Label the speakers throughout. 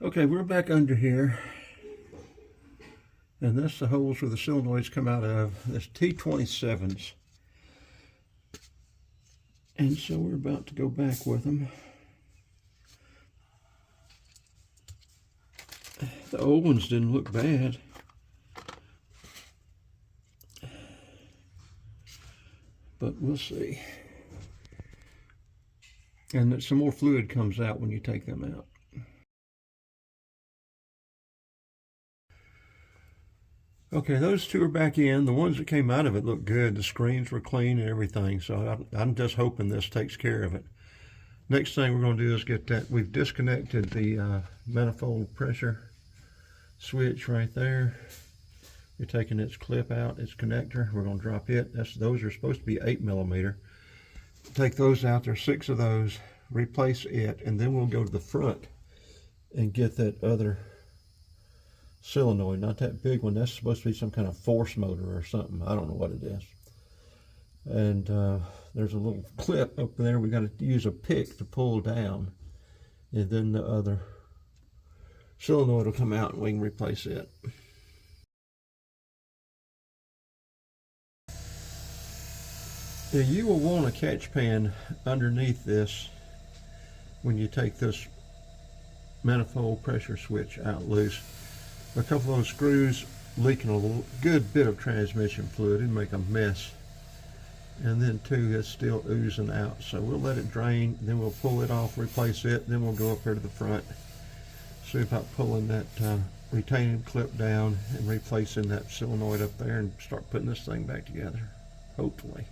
Speaker 1: Okay, we're back under here, and that's the holes where the solenoids come out of. That's T27s. And so we're about to go back with them. The old ones didn't look bad. But we'll see. And some more fluid comes out when you take them out. Okay, those two are back in. The ones that came out of it look good. The screens were clean and everything, so I'm just hoping this takes care of it. Next thing we're going to do is get that. We've disconnected the manifold pressure switch right there. We're taking its clip out, its connector. We're going to drop it. Those are supposed to be 8mm. Take those out. There's 6 of those. Replace it, and then we'll go to the front and get that other solenoid, not that big one. That's supposed to be some kind of force motor or something. I don't know what it is. And there's a little clip up there. We got to use a pick to pull down, and then the other solenoid will come out and we can replace it. Yeah, you will want a catch pan underneath this when you take this manifold pressure switch out loose. A couple of those screws leaking a good bit of transmission fluid and make a mess. And then too, it's still oozing out. So we'll let it drain, then we'll pull it off, replace it, then we'll go up here to the front. See about pulling that retaining clip down and replacing that solenoid up there and start putting this thing back together, hopefully.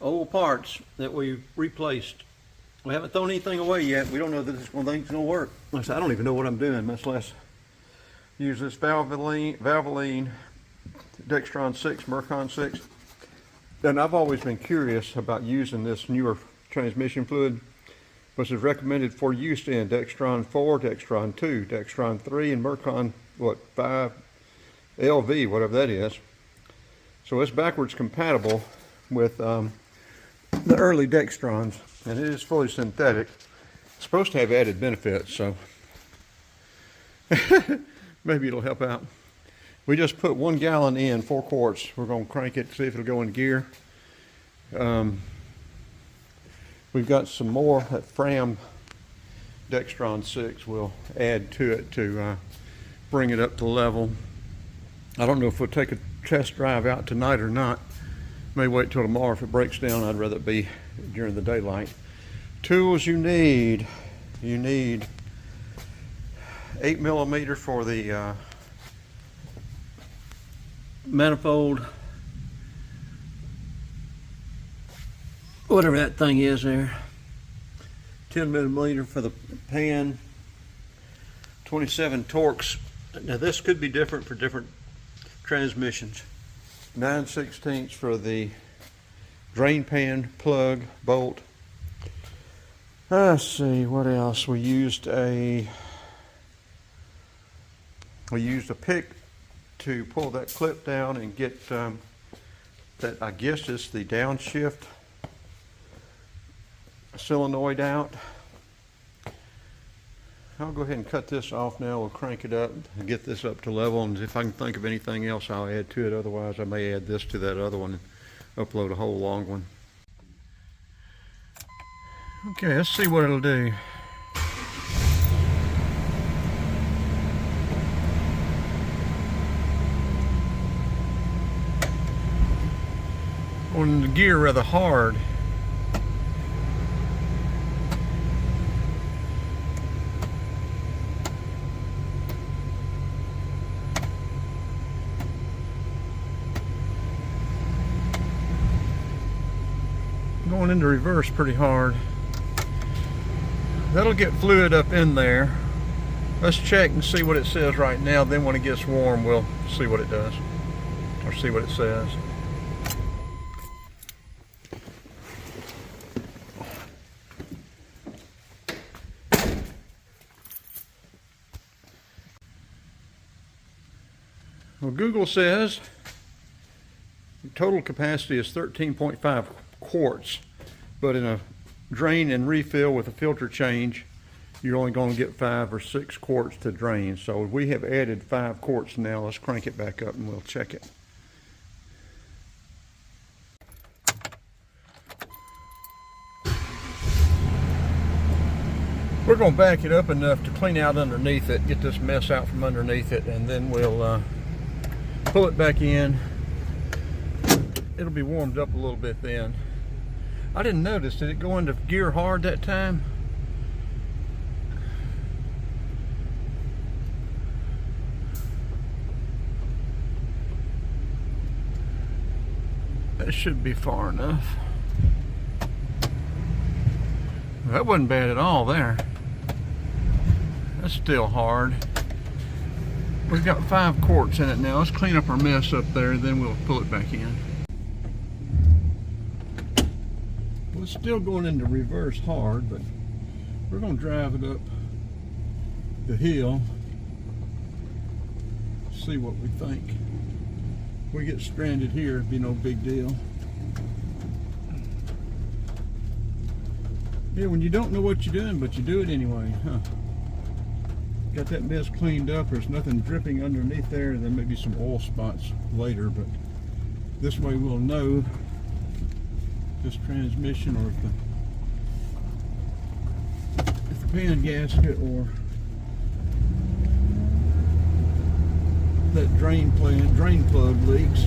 Speaker 1: Old parts that we replaced. We haven't thrown anything away yet. We don't know that this one thing's gonna work. I don't even know what I'm doing, much less use this Valvoline Dextron 6, Mercon 6. And I've always been curious about using this newer transmission fluid, which is recommended for use in Dextron 4, Dextron 2, Dextron 3, and Mercon, 5 LV, whatever that is. So it's backwards compatible with the early Dextrons, and it is fully synthetic. It's supposed to have added benefits, so maybe it'll help out. We just put 1 gallon in, 4 quarts. We're going to crank it, see if it'll go in gear. We've got some more at Fram Dextron 6 we'll add to it to bring it up to level. I don't know if we'll take a test drive out tonight or not. May wait till tomorrow. If it breaks down, I'd rather it be during the daylight. Tools you need. You need 8mm for the manifold, whatever that thing is there. 10mm for the pan. 27 Torx. Now this could be different for different transmissions. 9/16 for the drain pan plug bolt. Let's see what else. We used a pick to pull that clip down and get that, I guess is the downshift solenoid out. I'll go ahead and cut this off now. We'll crank it up and get this up to level, and if I can think of anything else I'll add to it. Otherwise I may add this to that other one and upload a whole long one. Okay, let's see what it'll do. On the gear rather hard. Going into reverse pretty hard. That'll get fluid up in there. Let's check and see what it says right now. Then when it gets warm, we'll see what it does, or see what it says. Well, Google says the total capacity is 13.5 quarts, but in a drain and refill with a filter change, you're only going to get 5 or 6 quarts to drain. So we have added 5 quarts now. Let's crank it back up and we'll check it. We're going to back it up enough to clean out underneath it, get this mess out from underneath it, and then we'll pull it back in. It'll be warmed up a little bit then. I didn't notice, did it go into gear hard that time? That should be far enough. That wasn't bad at all there. That's still hard. We've got 5 quarts in it now. Let's clean up our mess up there and then we'll pull it back in. Well, it's still going into reverse hard, but we're going to drive it up the hill. See what we think. If we get stranded here, it'd be no big deal. Yeah, when you don't know what you're doing, but you do it anyway, huh? Got that mess cleaned up. There's nothing dripping underneath there. There may be some oil spots later, but this way we'll know this transmission, or if the pan gasket or that drain plug leaks.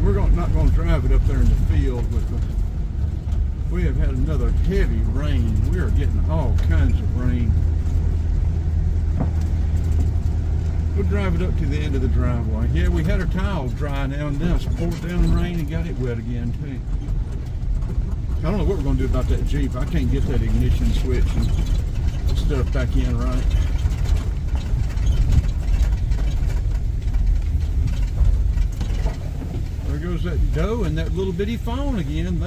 Speaker 1: We're not going to drive it up there in the field with the. We have had another heavy rain. We are getting all kinds of rain. We'll drive it up to the end of the driveway. Yeah, we had our tiles dry now and then. It's poured down rain and got it wet again too. I don't know what we're going to do about that Jeep. I can't get that ignition switch and stuff back in right. There goes that doe and that little bitty fawn again.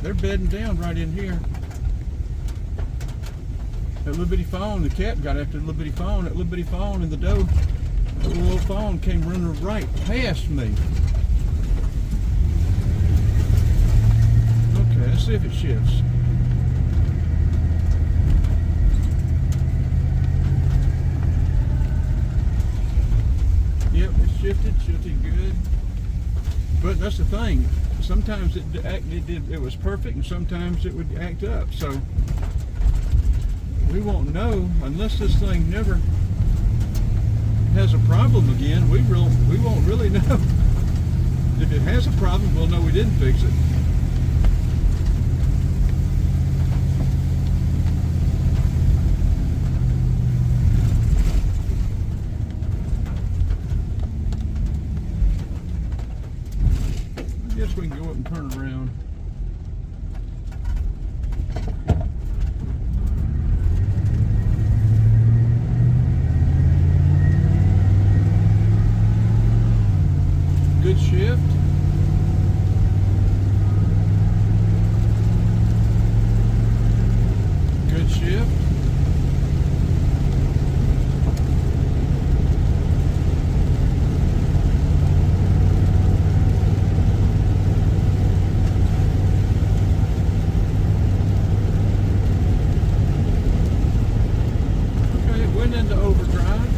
Speaker 1: They're bedding down right in here. That little bitty fawn, the cat got after the little bitty fawn. That little bitty fawn and the doe, that little fawn came running right past me. Okay, let's see if it shifts. Yep, it shifted good. But that's the thing. Sometimes it was perfect, and sometimes it would act up. So we won't know unless this thing never has a problem again. We won't really know. If it has a problem, we'll know we didn't fix it. I guess we can go up and turn around. Good shift. Good shift. Into overdrive.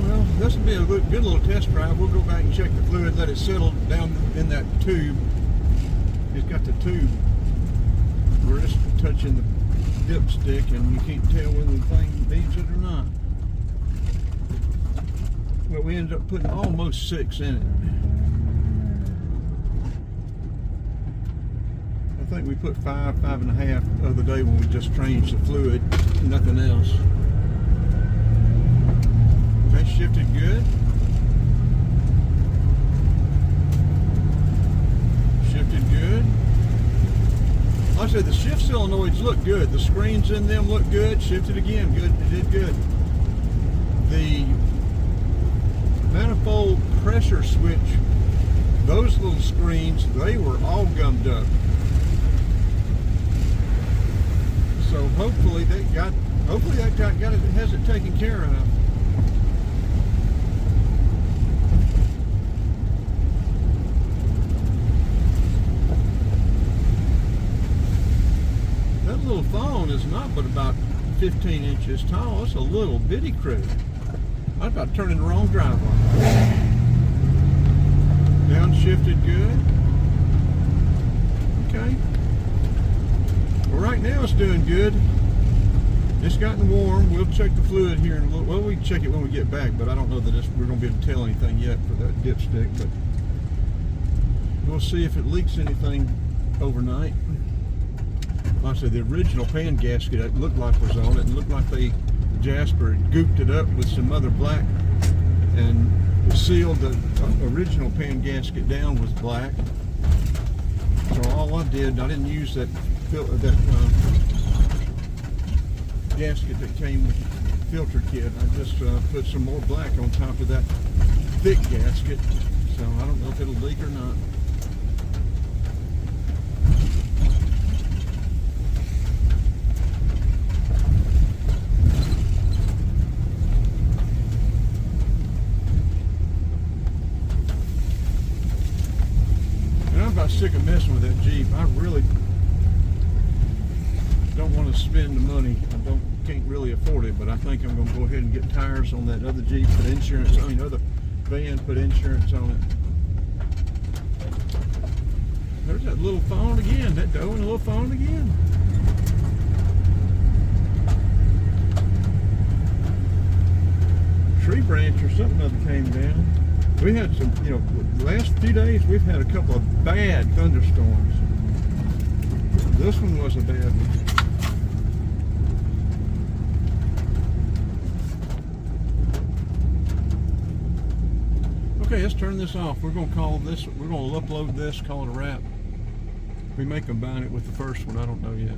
Speaker 1: Well, this will be a good little test drive. We'll go back and check the fluid, let it settle down in that tube. It's got the tube where it's touching the dipstick, and you can't tell whether the thing needs it or not. But we ended up putting almost 6 in it. I think we put 5.5 the other day when we just changed the fluid, nothing else. That shifted good. Shifted good. Like I said, the shift solenoids look good. The screens in them look good. Shifted again, good. It did good. the manifold pressure switch, those little screens, they were all gummed up. So hopefully that has it taken care of. That little phone is not but about 15 inches tall. It's a little bitty critter. I'm about to turn in the wrong drive on. Downshifted good. Okay. Well, right now it's doing good. It's gotten warm. We'll check the fluid here in a little. Well, we can check it when we get back, but I don't know that we're going to be able to tell anything yet for that dipstick. But we'll see if it leaks anything overnight. Like I said, the original pan gasket, it looked like was on it. It looked like Jasper had gooped it up with some other black and sealed the original pan gasket down with black. So all I didn't use that gasket that came with the filter kit. I just put some more black on top of that thick gasket. So I don't know if it'll leak or not. I'm sick of messing with that Jeep. I really don't want to spend the money. I can't really afford it, but I think I'm going to go ahead and get tires on that other Jeep, put insurance, other van, put insurance on it. There's that little phone again, that doe and a little phone again. Tree branch or something other came down. We had some, the last few days we've had a couple of bad thunderstorms. This one was a bad one. Okay, let's turn this off. We're going to upload this, call it a wrap. We may combine it with the first one, I don't know yet.